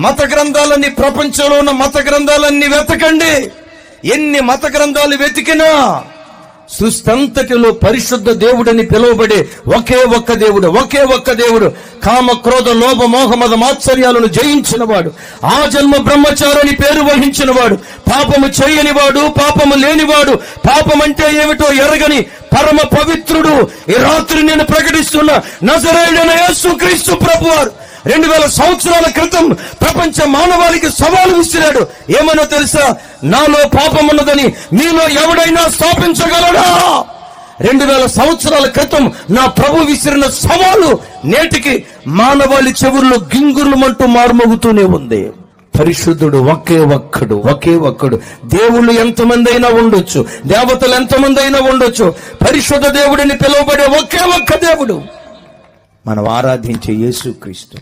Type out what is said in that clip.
మత గ్రంథాలన్నీ, ప్రపంచంలో ఉన్న మత గ్రంథాలన్నీ వెతకండి. ఎన్ని మత గ్రంథాలు వెతికినా సృష్టంతటిలో పరిశుద్ధ దేవుడని పిలువబడే ఒకే ఒక్క దేవుడు కామ క్రోధ లోభ మోహ మద మాత్సర్యాలను జయించిన వాడు, ఆ జన్మ బ్రహ్మచారిని పేరు వహించిన వాడు, పాపము చేయని వాడు, పాపము లేనివాడు, పాపమంటే ఏమిటో ఎరగని పరమ పవిత్రుడు. ఈ రాత్రి నేను ప్రకటిస్తున్న నజరేయుడైన యేసుక్రీస్తు ప్రభువారు 2000 సంవత్సరాల క్రితం ప్రపంచ మానవాళికి సవాలు విసిరాడు. ఏమనో తెలుసా? నాలో పాపం ఉన్నదని మీలో ఎవడైనా స్థాపించగలడా? 2000 సంవత్సరాల క్రితం నా ప్రభు విసిరిన సవాలు నేటికి మానవాళి చెవుల్లో గింగుర్లమంటూ మారుమోగుతూనే ఉంది. పరిశుద్ధుడు ఒకే ఒక్కడు. దేవుళ్ళు ఎంతమంది అయినా ఉండొచ్చు, దేవతలు ఎంతమంది అయినా ఉండొచ్చు, పరిశుద్ధ దేవుడిని పిలువబడే ఒకే ఒక్క దేవుడు మనం ఆరాధించే యేసుక్రీస్తు.